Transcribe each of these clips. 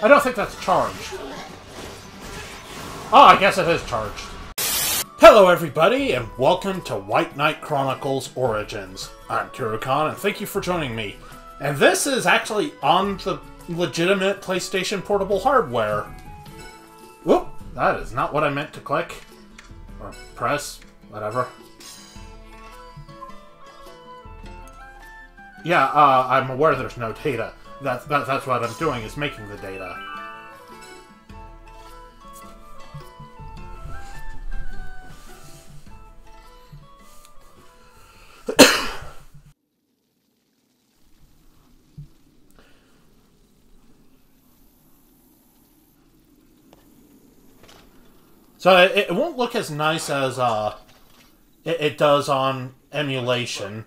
I don't think that's charged. Oh, I guess it is charged. Hello everybody, and welcome to White Knight Chronicles Origins. I'm Kurokon, and thank you for joining me. And this is actually on the legitimate PlayStation portable hardware. Whoop! That is not what I meant to click. Or press. Whatever. Yeah, I'm aware there's no data. That's what I'm doing, is making the data. So it won't look as nice as it does on emulation,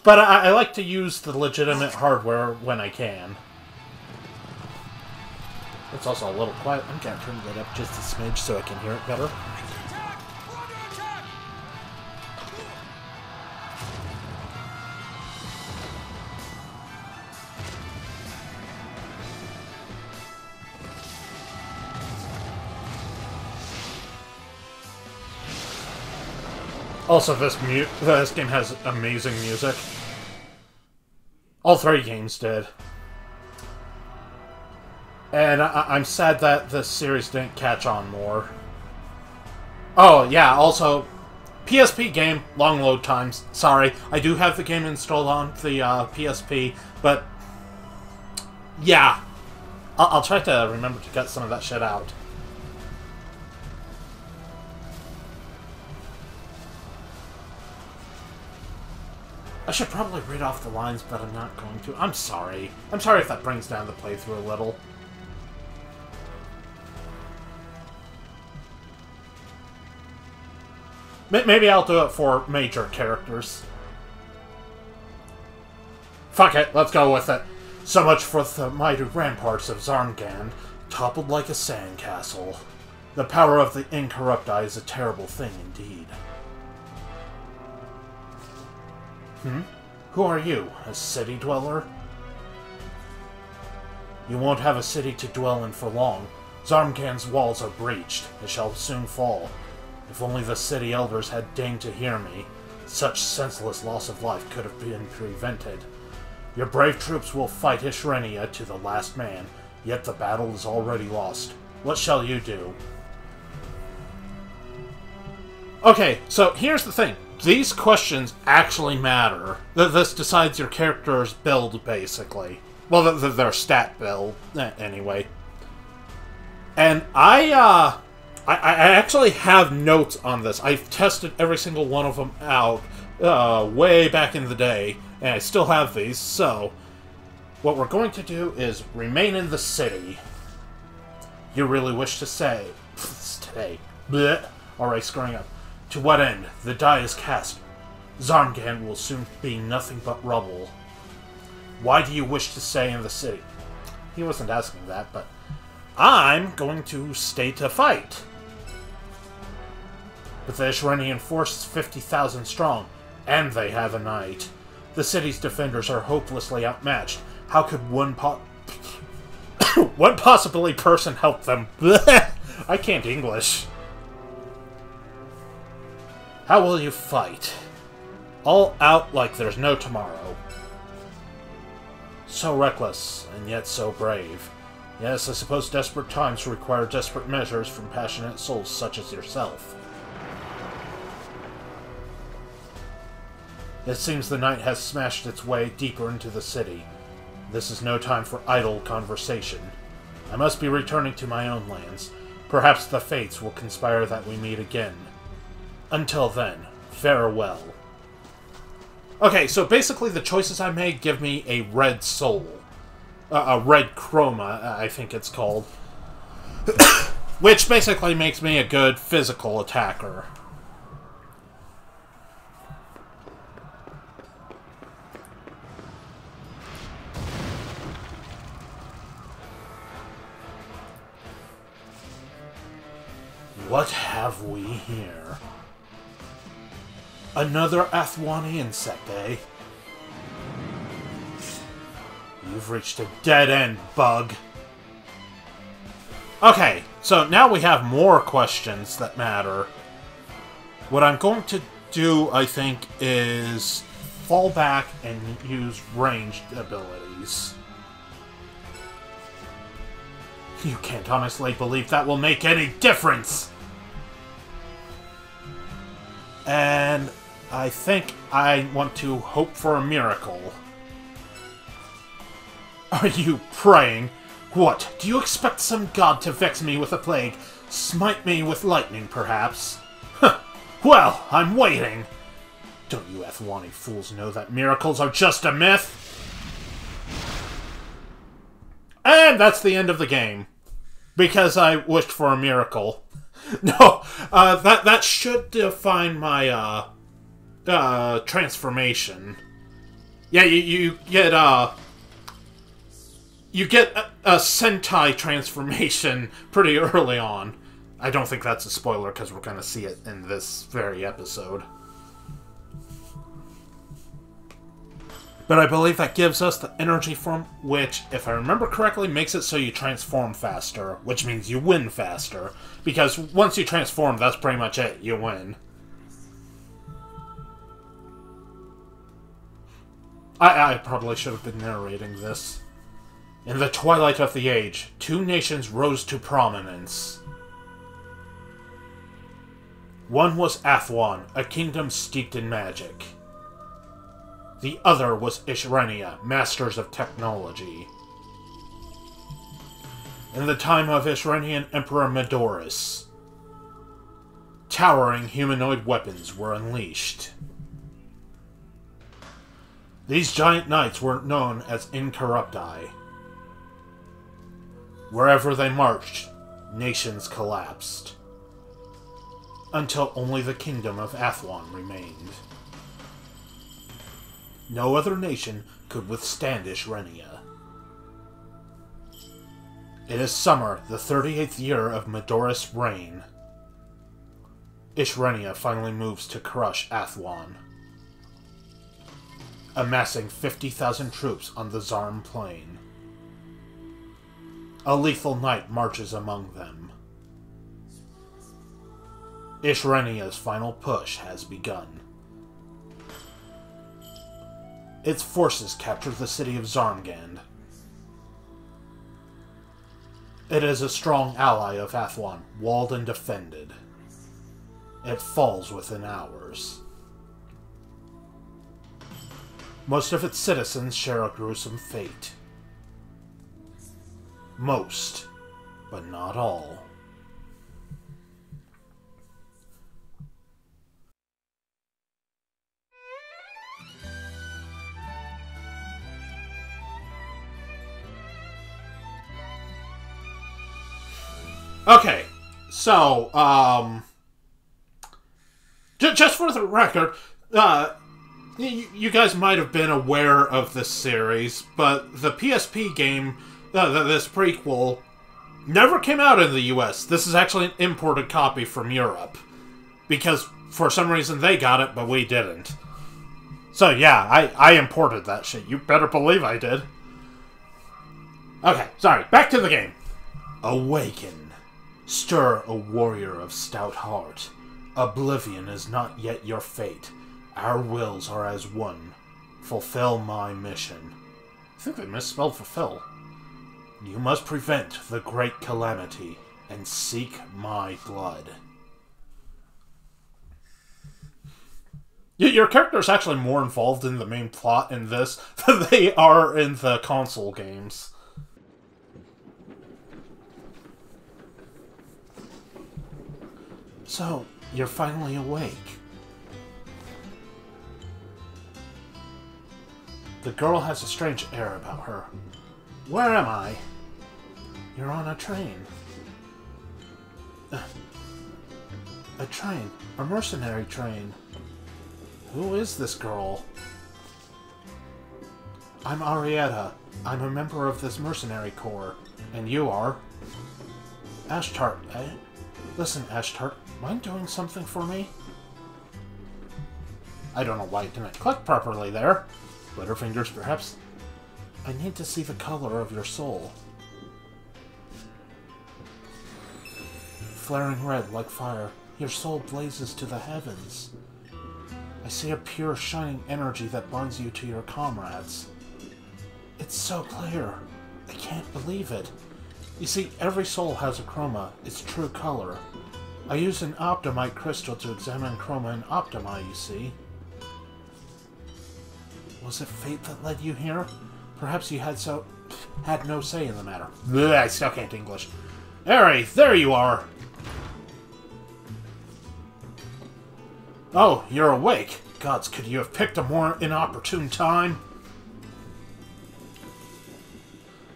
but I like to use the legitimate hardware when I can. It's also a little quiet. I'm going to turn that up just a smidge so I can hear it better. Also, this game has amazing music. All three games did. And I'm sad that this series didn't catch on more. Oh, yeah, also, PSP game, long load times. Sorry, I do have the game installed on the PSP, but yeah. I'll try to remember to get some of that shit out. I should probably read off the lines, but I'm not going to. I'm sorry. I'm sorry if that brings down the playthrough a little. Maybe I'll do it for major characters. Fuck it, let's go with it. So much for the mighty ramparts of Zarmgand, toppled like a sandcastle. The power of the Incorrupt Eye is a terrible thing indeed. Who are you? A city dweller? You won't have a city to dwell in for long. Zarmgand's walls are breached. It shall soon fall. If only the city elders had deigned to hear me, such senseless loss of life could have been prevented. Your brave troops will fight Ishrenia to the last man, yet the battle is already lost. What shall you do? Okay, so here's the thing. These questions actually matter. This decides your character's build, basically. Well, their stat build, anyway. And I actually have notes on this. I've tested every single one of them out way back in the day, and I still have these, so what we're going to do is remain in the city. You really wish to say... Stay. Blech. Alright, screwing up. To what end? The die is cast. Zarmgand will soon be nothing but rubble. Why do you wish to stay in the city? He wasn't asking that, but... I'm going to stay to fight. But the Ishrenian force is 50,000 strong, and they have a knight. The city's defenders are hopelessly outmatched. How could one possibly person help them? I can't English. How will you fight? All out like there's no tomorrow. So reckless, and yet so brave. Yes, I suppose desperate times require desperate measures from passionate souls such as yourself. It seems the night has smashed its way deeper into the city. This is no time for idle conversation. I must be returning to my own lands. Perhaps the fates will conspire that we meet again. Until then, farewell. Okay, so basically the choices I made give me a red soul. A red chroma, I think it's called. Which basically makes me a good physical attacker. What have we here? Another Athwani insect, eh? You've reached a dead end, bug. Okay, so now we have more questions that matter. What I'm going to do, I think, is fall back and use ranged abilities. You can't honestly believe that will make any difference! And I think I want to hope for a miracle. Are you praying? What, do you expect some god to vex me with a plague? Smite me with lightning, perhaps? Huh. Well, I'm waiting. Don't you Athwani fools know that miracles are just a myth? And that's the end of the game. Because I wished for a miracle. No, that should define my, transformation. Yeah, you get a Sentai transformation pretty early on. I don't think that's a spoiler, because we're going to see it in this very episode. But I believe that gives us the energy form, which, if I remember correctly, makes it so you transform faster, which means you win faster. Because once you transform, that's pretty much it. You win. I probably should have been narrating this. In the twilight of the age, two nations rose to prominence. One was Athwan, a kingdom steeped in magic. The other was Ishrenia, masters of technology. In the time of Ishrenian Emperor Medoris, towering humanoid weapons were unleashed. These giant knights were known as Incorrupti. Wherever they marched, nations collapsed, until only the kingdom of Athwan remained. No other nation could withstand Ishrenia. It is summer, the 38th year of Medoris' reign. Ishrenia finally moves to crush Athwan, amassing 50,000 troops on the Zarm Plain. A lethal knight marches among them. Ishrenia's final push has begun. Its forces capture the city of Zarmgand. It is a strong ally of Athwan, walled and defended. It falls within hours. Most of its citizens share a gruesome fate. Most, but not all. Okay, so, just for the record, you guys might have been aware of this series, but the PSP game, this prequel, never came out in the US. This is actually an imported copy from Europe, because for some reason they got it, but we didn't. So yeah, I imported that shit. You better believe I did. Okay, sorry, back to the game. Awaken. Stir, O warrior of stout heart. Oblivion is not yet your fate. Our wills are as one. Fulfill my mission. I think they misspelled fulfill. You must prevent the great calamity and seek my blood. Your character's actually more involved in the main plot in this than they are in the console games. So, you're finally awake. The girl has a strange air about her. Where am I? You're on a train. A train. A mercenary train. Who is this girl? I'm Arietta. I'm a member of this mercenary corps. And you are? Ashtart, eh? Listen, Ashtart, mind doing something for me? I don't know why it didn't click properly there. Butterfingers, perhaps? I need to see the color of your soul. flaring red like fire. Your soul blazes to the heavens. I see a pure, shining energy that binds you to your comrades. It's so clear. I can't believe it. You see, every soul has a chroma, its true color. I used an optimite crystal to examine chroma and optimi, you see. Was it fate that led you here? Perhaps you had no say in the matter. Blech, I still can't English. Eri, there you are! Oh, you're awake. Gods, could you have picked a more inopportune time?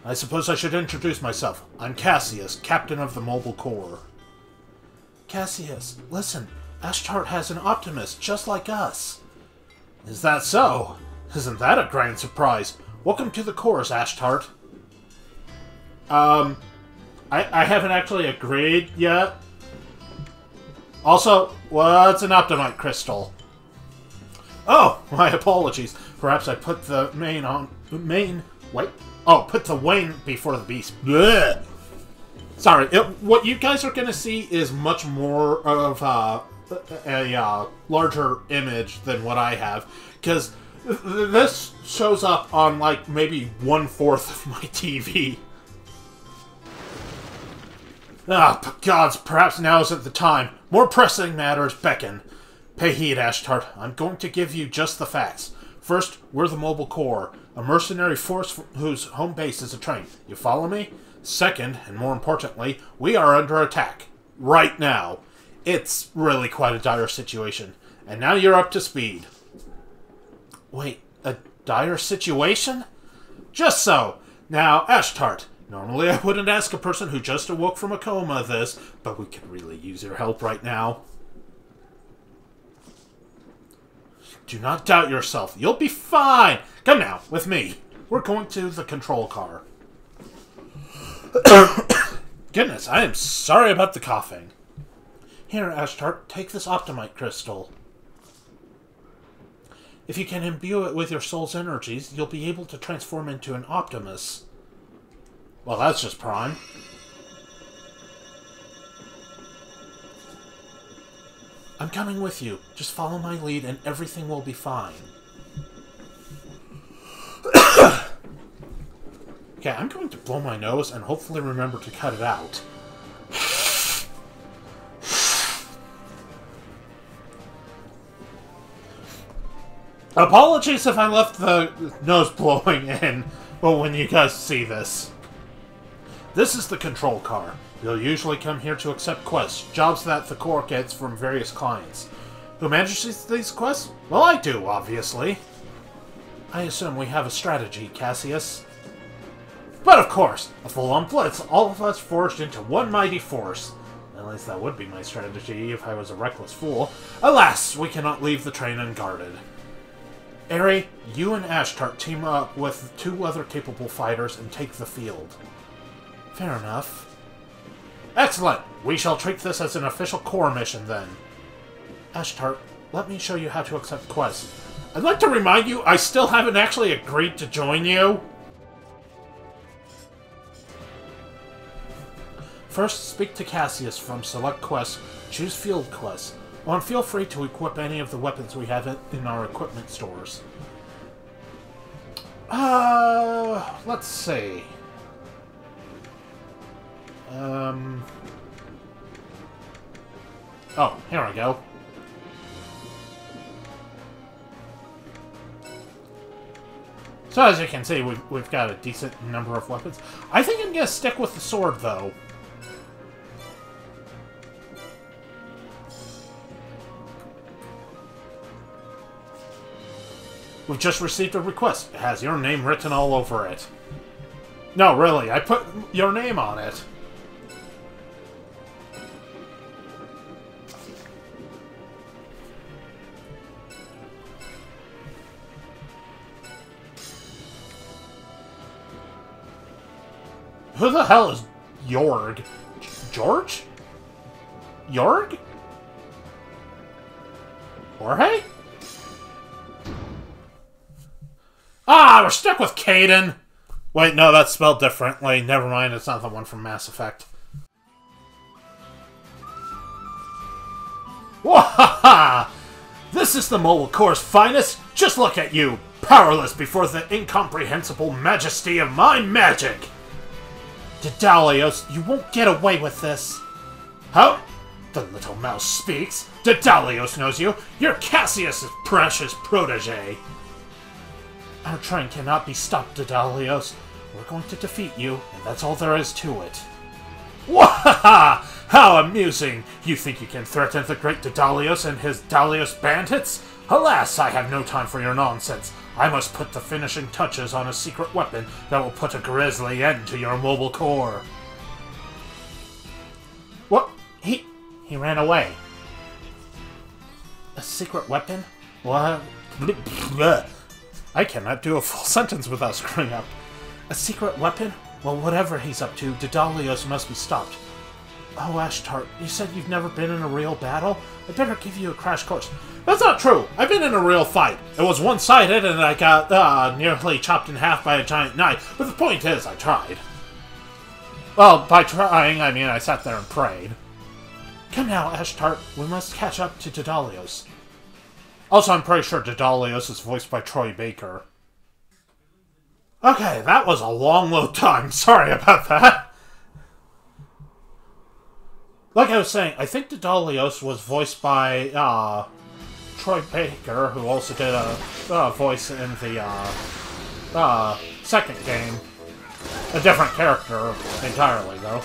I suppose I should introduce myself. I'm Cassius, captain of the Mobile Corps. Cassius, listen. Ashtart has an Optimus, just like us. Is that so? Isn't that a grand surprise? Welcome to the Corps, Ashtart. I haven't actually agreed yet. Also, what's an Optimite crystal? Oh, my apologies. Perhaps I put the put the Wayne before the beast. Blech. Sorry, what you guys are going to see is much more of a larger image than what I have. Because this shows up on, like, maybe 1/4 of my TV. Ah, gods, perhaps now isn't the time. More pressing matters beckon. Pay heed, Ashtart. I'm going to give you just the facts. First, we're the Mobile Corps, a mercenary force whose home base is a train. You follow me? Second, and more importantly, we are under attack. Right now. It's really quite a dire situation. And now you're up to speed. Wait, a dire situation? Just so. Now, Ashtart, normally I wouldn't ask a person who just awoke from a coma this, but we could really use your help right now. Do not doubt yourself. You'll be fine. Come now, with me. We're going to the control car. Goodness, I am sorry about the coughing. Here, Ashtart, take this Optimite crystal. If you can imbue it with your soul's energies, you'll be able to transform into an Optimus. Well, that's just prime. I'm coming with you. Just follow my lead and everything will be fine. Okay, I'm going to blow my nose and hopefully remember to cut it out. Apologies if I left the nose blowing in, but when you guys see this. This is the control car. You'll usually come here to accept quests, jobs that the Corps gets from various clients. Who manages these quests? Well, I do, obviously. I assume we have a strategy, Cassius. But of course, a full-on blitz, all of us forged into one mighty force. At least that would be my strategy if I was a reckless fool. Alas, we cannot leave the train unguarded. Eri, you and Ashtart team up with 2 other capable fighters and take the field. Fair enough. Excellent! We shall treat this as an official Corps mission, then. Ashtart, let me show you how to accept quests. I'd like to remind you, I still haven't actually agreed to join you. First, speak to Cassius from Select Quests. Choose Field Quests. Oh, and feel free to equip any of the weapons we have in our equipment stores. Let's see. Oh, here we go. So as you can see, we've got a decent number of weapons. I think I'm gonna stick with the sword, though. We've just received a request. It has your name written all over it. No, really, I put your name on it. Who the hell is Jorg? George? Jorg? Jorge? Ah, we're stuck with Kaden! Wait, no, that's spelled differently. Never mind, it's not the one from Mass Effect. Wahaha! This is the Mobile Core's finest. Just look at you, powerless before the incomprehensible majesty of my magic. Daedalus, you won't get away with this. How? The little mouse speaks. Daedalus knows you. You're Cassius's precious protege. Our train cannot be stopped, Daedalus. We're going to defeat you, and that's all there is to it. Wahaha! How amusing! You think you can threaten the great Daedalus and his Dalios bandits? Alas, I have no time for your nonsense. I must put the finishing touches on a secret weapon that will put a grisly end to your Mobile Core. What? He ran away. A secret weapon? What? I cannot do a full sentence without screwing up. A secret weapon? Well, whatever he's up to, Daedalus must be stopped. Oh, Ashtart, you said you've never been in a real battle? I better give you a crash course. That's not true! I've been in a real fight. It was one-sided and I got, nearly chopped in half by a giant knife, but the point is, I tried. Well, by trying, I mean I sat there and prayed. Come now, Ashtart, we must catch up to Daedalus. Also, I'm pretty sure Daedalus is voiced by Troy Baker. Okay, that was a long load time. Sorry about that. Like I was saying, I think Daedalus was voiced by Troy Baker, who also did a voice in the second game. A different character entirely, though.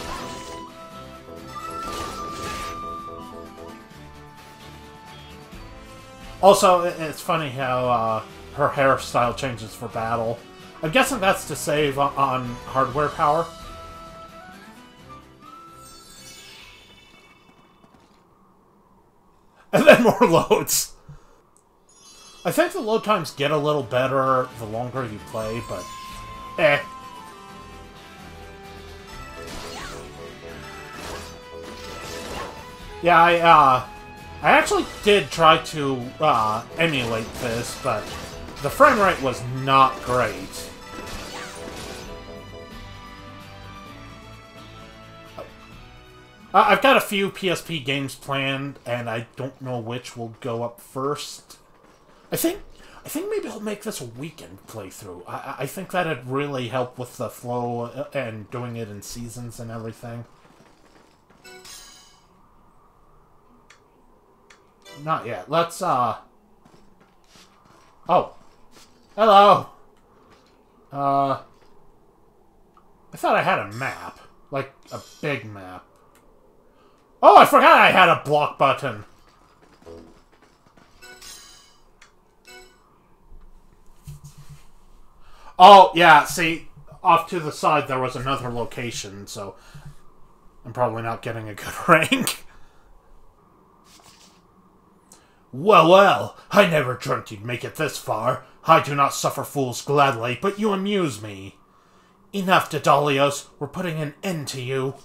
Also, it's funny how her hairstyle changes for battle. I'm guessing that's to save on hardware power. And then more loads. I think the load times get a little better the longer you play, but eh. Yeah, I actually did try to emulate this, but the frame rate was not great. I've got a few PSP games planned, and I don't know which will go up first. I think maybe I'll make this a weekend playthrough. I think that'd really help with the flow and doing it in seasons and everything. Not yet. Let's, Oh. Hello! I thought I had a map. Like, a big map. Oh, I forgot I had a block button! Oh, yeah, see, off to the side there was another location, so I'm probably not getting a good rank. Well, well, I never dreamt you'd make it this far. I do not suffer fools gladly, but you amuse me. Enough, Daedalus, we're putting an end to you.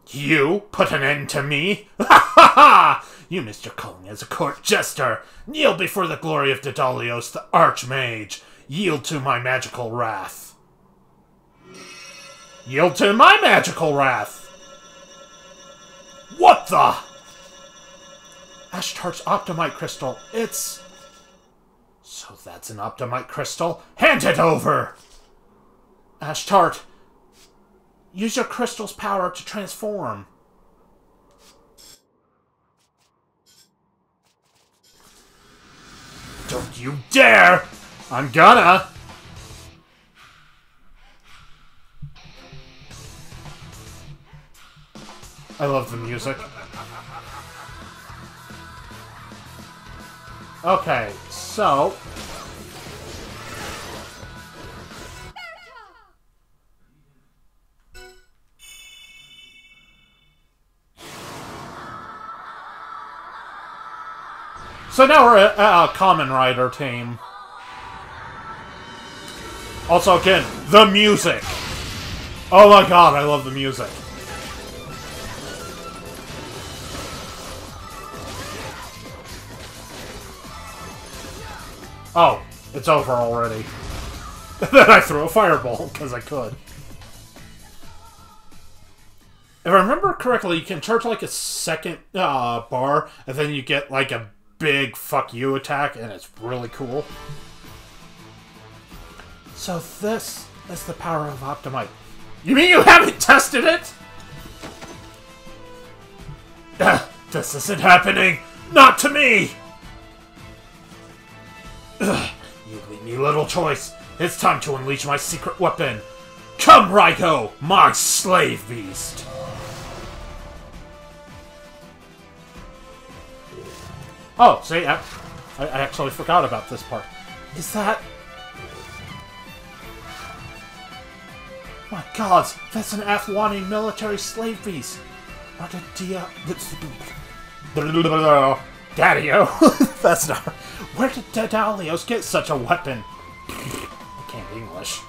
You put an end to me? Ha ha ha! You missed your calling as a court jester. Kneel before the glory of Daedalus, the Archmage. Yield to my magical wrath. Yield to my magical wrath! What the? Ashtart's Optimite Crystal, it's... So that's an Optimite Crystal? Hand it over! Ashtart, use your crystal's power to transform. Don't you dare! I'm gonna! I love the music. Okay, so... So now we're a Kamen Rider team. Also, again, the music! Oh my god, I love the music. Oh, it's over already. Then I threw a fireball, because I could. If I remember correctly, you can charge like a second bar, and then you get like a big fuck you attack, and it's really cool. So this is the power of Optimite. You mean you haven't tested it? This isn't happening! Not to me! You leave me little choice. It's time to unleash my secret weapon. Come, Raiko, my slave beast! Oh, see, I actually forgot about this part. Is that... My gods, that's an Athwani military slave beast! What a Daddy-o! That's not... Where did Dedalios get such a weapon? I can't English.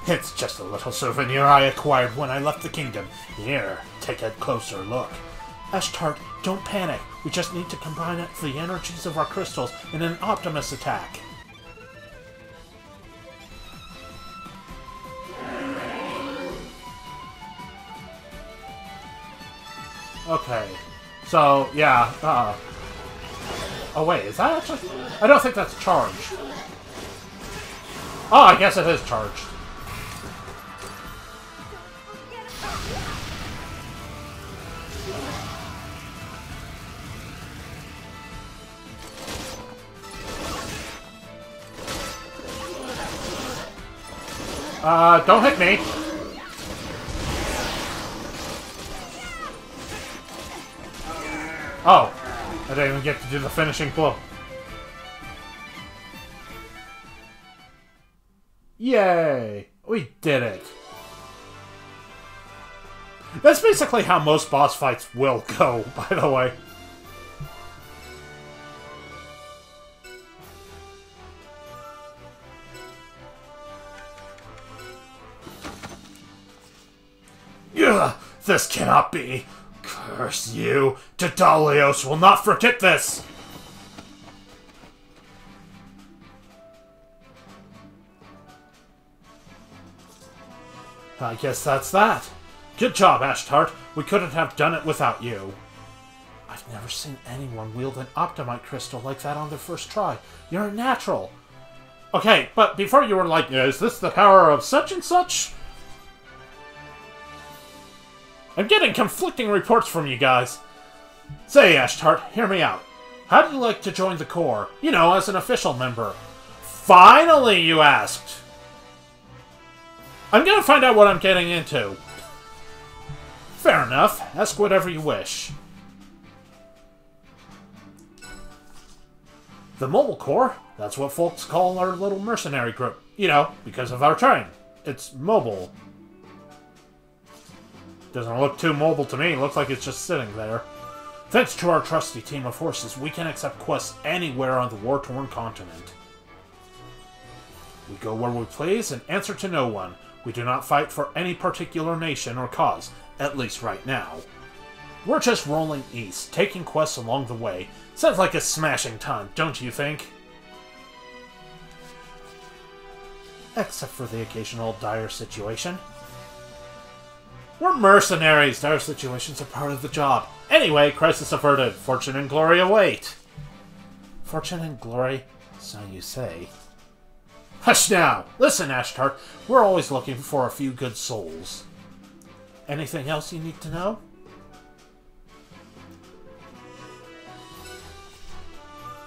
It's just a little souvenir I acquired when I left the kingdom. Here, take a closer look. Ashtart, don't panic. We just need to combine the energies of our crystals in an Optimus attack. Okay. So, yeah, oh wait, is that actually... I don't think that's charged. Oh, I guess it is charged. Don't hit me. Oh, I didn't even get to do the finishing blow. Yay! We did it. That's basically how most boss fights will go, by the way. Ugh, this cannot be. Curse you! Dedalios will not forget this! I guess that's that. Good job, Ashtart. We couldn't have done it without you. I've never seen anyone wield an Optimite crystal like that on their first try. You're a natural. Okay, but before you were like, is this the power of such and such? I'm getting conflicting reports from you guys. Say, Ashtart, hear me out. How'd you like to join the Corps? You know, as an official member. Finally, you asked! I'm gonna find out what I'm getting into. Fair enough. Ask whatever you wish. The Mobile Corps? That's what folks call our little mercenary group. You know, because of our train. It's mobile. Doesn't look too mobile to me. It looks like it's just sitting there. Thanks to our trusty team of horses, we can accept quests anywhere on the war-torn continent. We go where we please and answer to no one. We do not fight for any particular nation or cause, at least right now. We're just rolling east, taking quests along the way. Sounds like a smashing time, don't you think? Except for the occasional dire situation. We're mercenaries. Dire situations are part of the job. Anyway, crisis averted. Fortune and glory await. Fortune and glory? So you say. Hush now! Listen, Ashtart. We're always looking for a few good souls. Anything else you need to know?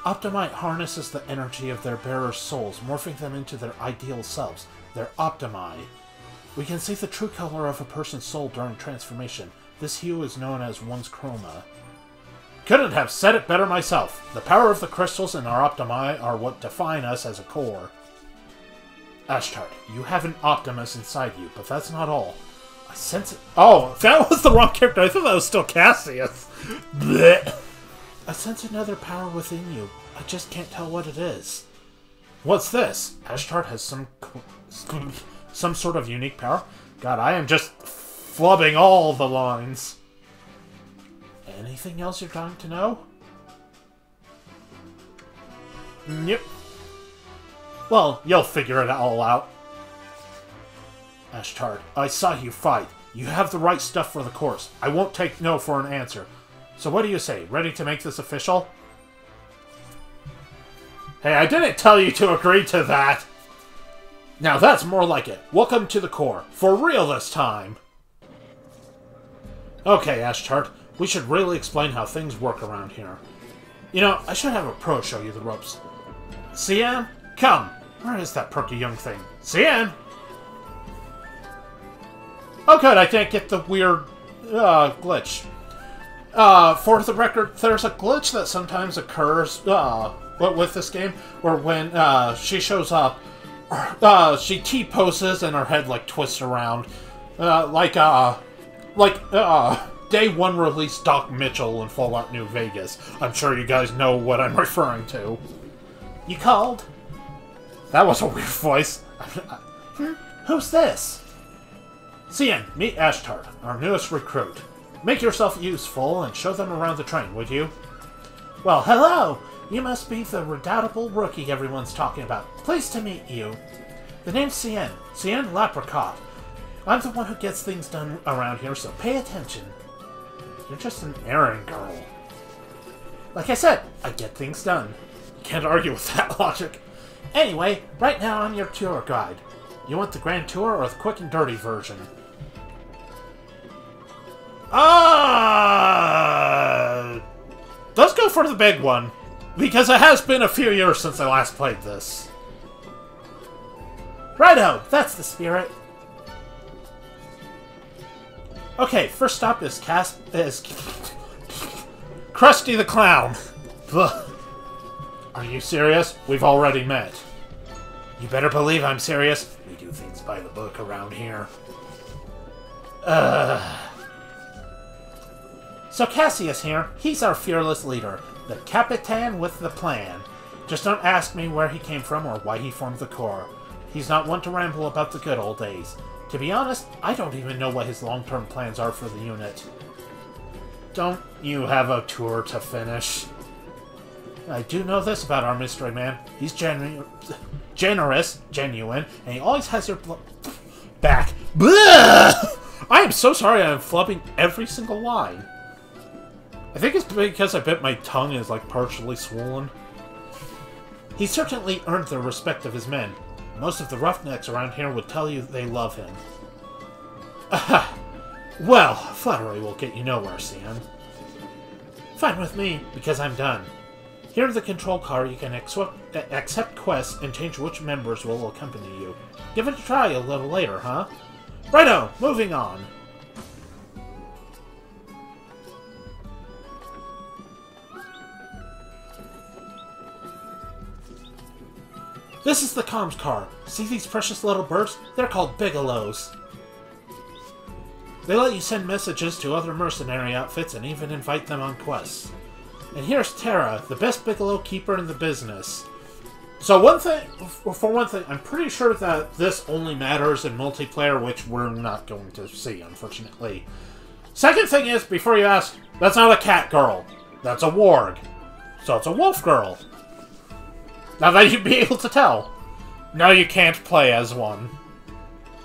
Optimite harnesses the energy of their bearers' souls, morphing them into their ideal selves. They're Optimi. We can see the true color of a person's soul during transformation. This hue is known as one's chroma. Couldn't have said it better myself. The power of the crystals in our Optimi are what define us as a core. Ashtart, you have an Optimus inside you, but that's not all. I sense it. Oh, that was the wrong character. I thought that was still Cassius. Blech. I sense another power within you. I just can't tell what it is. What's this? Ashtart has some sort of unique power? God, I am just flubbing all the lines. Anything else you're trying to know? Yep. Well, you'll figure it all out. Ashtart, I saw you fight. You have the right stuff for the course. I won't take no for an answer. So what do you say? Ready to make this official? Hey, I didn't tell you to agree to that! Now that's more like it. Welcome to the Corps. For real this time! Okay, Ashchart. We should really explain how things work around here. You know, I should have a pro show you the ropes. Cian? Come! Where is that perky young thing? Cian! Oh good, I can't get the weird, glitch. For the record, there's a glitch that sometimes occurs, with this game, where when, she shows up, she T-poses and her head, like, twists around. Day 1 release Doc Mitchell in Fallout New Vegas. I'm sure you guys know what I'm referring to. You called? That was a weird voice. Who's this? Cian, meet Ashtart, our newest recruit. Make yourself useful and show them around the train, would you? Well, hello! You must be the redoubtable rookie everyone's talking about. Pleased to meet you. The name's Cian. Cian Lapricot. I'm the one who gets things done around here, so pay attention. You're just an errand girl. Like I said, I get things done. Can't argue with that logic. Anyway, right now I'm your tour guide. You want the grand tour or the quick and dirty version? Let's go for the big one. Because it has been a few years since I last played this. Righto, that's the spirit. Okay, first stop is Krusty the Clown. Are you serious? We've already met. You better believe I'm serious. We do things by the book around here. So Cassius here, he's our fearless leader. The Capitan with the plan. Just don't ask me where he came from or why he formed the Corps. He's not one to ramble about the good old days. To be honest, I don't even know what his long-term plans are for the unit. Don't you have a tour to finish? I do know this about our mystery man. He's generous, genuine, and he always has your back. Blah! I am so sorry I'm flubbing every single line. I think it's because I bet my tongue is like partially swollen. He certainly earned the respect of his men. Most of the roughnecks around here would tell you they love him. Aha! Well, flattery will get you nowhere, Cian. Fine with me, because I'm done. Here in the control car, you can accept quests and change which members will accompany you. Give it a try a little later, huh? Righto! Moving on! This is the comms car. See these precious little birds? They're called Bigelows. They let you send messages to other mercenary outfits and even invite them on quests. And here's Tara, the best Bigelow keeper in the business. So for one thing, I'm pretty sure that this only matters in multiplayer, which we're not going to see, unfortunately. Second thing is, before you ask, that's not a cat girl. That's a warg. So it's a wolf girl. Now that you'd be able to tell. No, you can't play as one.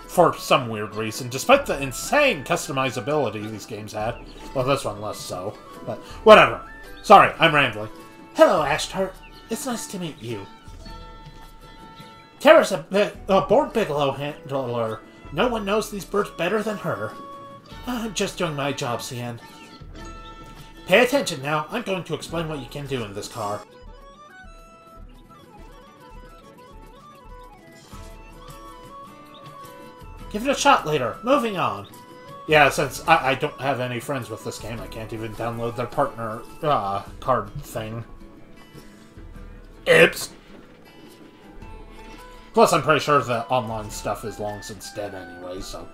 For some weird reason, despite the insane customizability these games had. Well, this one less so. But whatever. Sorry, I'm rambling. Hello, Ashtart. It's nice to meet you. Tara's a born Bigelow handler. No one knows these birds better than her. I'm just doing my job, Cian. Pay attention now. I'm going to explain what you can do in this car. Give it a shot later. Moving on. Yeah, since I don't have any friends with this game, I can't even download their partner card thing. Oops. Plus, I'm pretty sure the online stuff is long since dead anyway, so...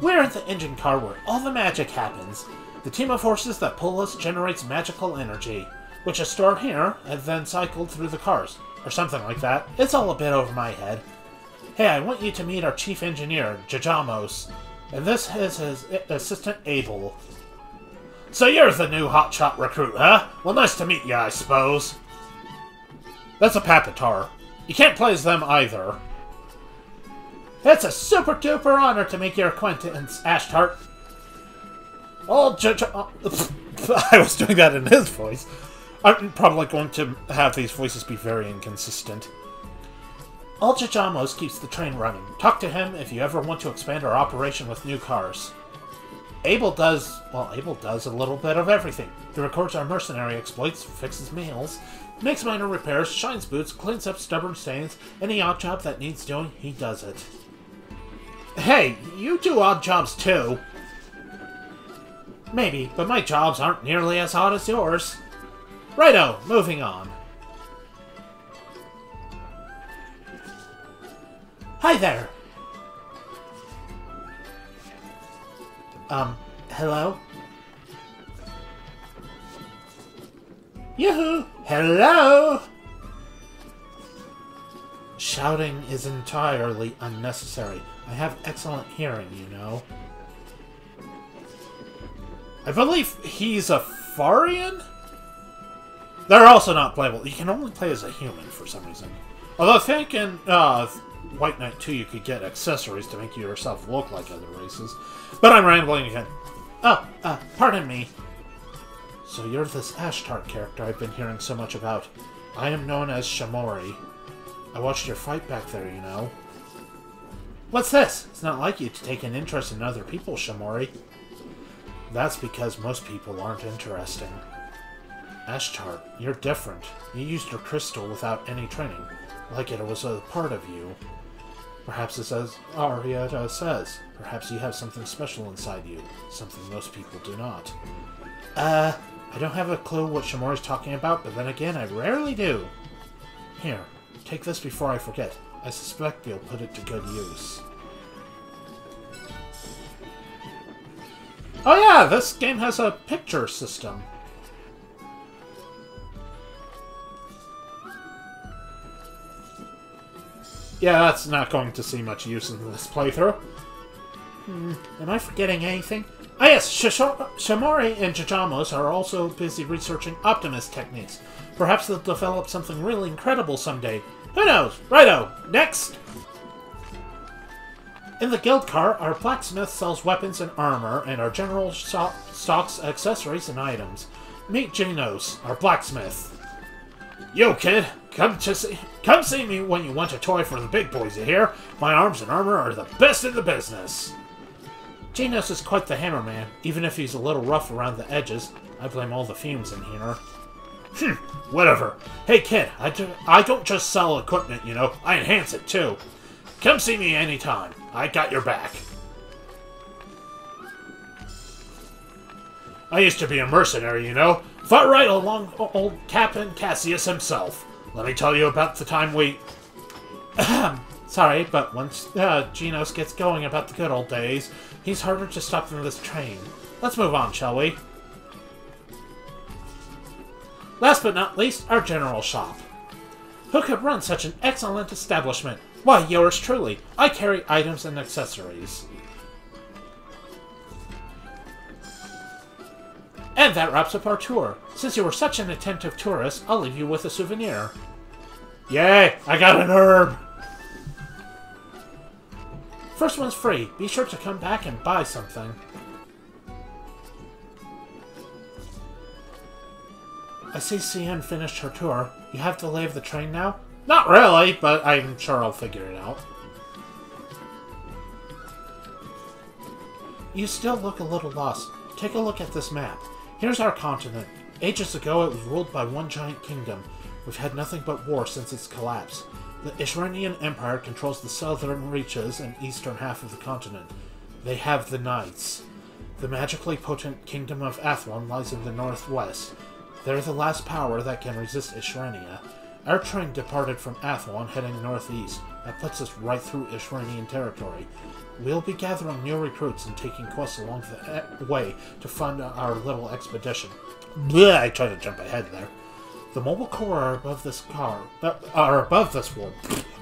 We're in the engine car where all the magic happens. The team of horses that pull us generates magical energy, which is stored here and then cycled through the cars, or something like that. It's all a bit over my head. Hey, I want you to meet our chief engineer, Jajamos, and this is his assistant, Abel. So you're the new hotshot recruit, huh? Well, nice to meet you, I suppose. That's a Papatar. You can't play as them either. It's a super duper honor to make your acquaintance, Ashtart. I was doing that in his voice. I'm probably going to have these voices be very inconsistent. Old Jajamos keeps the train running. Talk to him if you ever want to expand our operation with new cars. Abel does a little bit of everything. He records our mercenary exploits, fixes meals, makes minor repairs, shines boots, cleans up stubborn stains. Any odd job that needs doing, he does it. Hey, you do odd jobs too. Maybe, but my jobs aren't nearly as odd as yours. Righto, moving on. Hi there. Hello? Yoo-hoo! Hello! Shouting is entirely unnecessary. I have excellent hearing, you know. I believe he's a Farian? They're also not playable. You can only play as a human for some reason. Although I think in White Knight 2 you could get accessories to make yourself look like other races. But I'm rambling again. Oh, pardon me. So you're this Ashtart character I've been hearing so much about. I am known as Shamori. I watched your fight back there, you know. What's this? It's not like you to take an interest in other people, Shamori. That's because most people aren't interesting. Ashtart, you're different. You used your crystal without any training, like it was a part of you. Perhaps it's as Arietta says. Perhaps you have something special inside you, something most people do not. I don't have a clue what Shamori's talking about, but then again, I rarely do. Here, take this before I forget. I suspect you'll put it to good use. Oh yeah, this game has a picture system. Yeah, that's not going to see much use in this playthrough. Am I forgetting anything? Ah yes, Shamori and Jajamos are also busy researching Optimist techniques. Perhaps they'll develop something really incredible someday. Who knows? Righto! Next! In the guild car, our blacksmith sells weapons and armor, and our general stocks accessories and items. Meet Janos, our blacksmith. Yo, kid! Come see me when you want a toy for the big boys, you hear? My arms and armor are the best in the business! Janos is quite the hammerman, even if he's a little rough around the edges. I blame all the fumes in here. Whatever. Hey, kid, I don't just sell equipment, you know. I enhance it, too. Come see me anytime. I got your back. I used to be a mercenary, you know. Fought right along old Captain Cassius himself. Let me tell you about the time we... Sorry, but once Genos gets going about the good old days, he's harder to stop than this train. Let's move on, shall we? Last but not least, our general shop. Who could run such an excellent establishment? Why, yours truly. I carry items and accessories. And that wraps up our tour. Since you were such an attentive tourist, I'll leave you with a souvenir. Yay! I got an herb! First one's free. Be sure to come back and buy something. I see CN finished her tour. You have the lay of the train now? Not really, but I'm sure I'll figure it out. You still look a little lost. Take a look at this map. Here's our continent. Ages ago, it was ruled by one giant kingdom. We've had nothing but war since its collapse. The Ishrenian Empire controls the southern reaches and eastern half of the continent. They have the Knights. The magically potent kingdom of Athlon lies in the northwest. They're the last power that can resist Ishrenia. Our train departed from Athlon heading northeast. That puts us right through Ishrenian territory. We'll be gathering new recruits and taking quests along the way to fund our little expedition. Blech, I tried to jump ahead there. The mobile core are above this car. Above this war.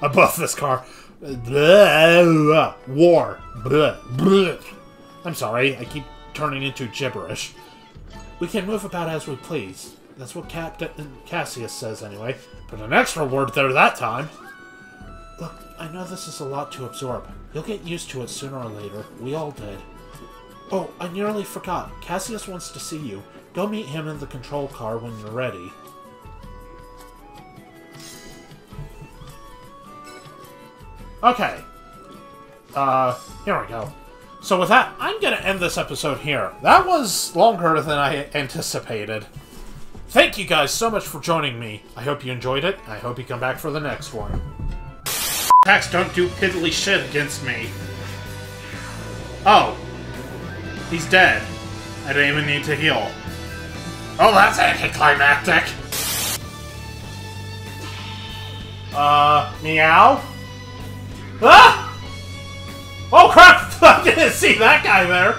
Above this car. Blech, war. Blech, blech. I'm sorry, I keep turning into gibberish. We can move about as we please. That's what Captain Cassius says anyway. Put an extra word there that time. Look, I know this is a lot to absorb. You'll get used to it sooner or later. We all did. Oh, I nearly forgot. Cassius wants to see you. Go meet him in the control car when you're ready. Okay. Here we go. So with that, I'm gonna end this episode here. That was longer than I anticipated. Thank you guys so much for joining me. I hope you enjoyed it. I hope you come back for the next one. Attacks don't do piddly shit against me. Oh. He's dead. I don't even need to heal. Oh, that's anticlimactic! Meow? Ah! Oh crap! I didn't see that guy there!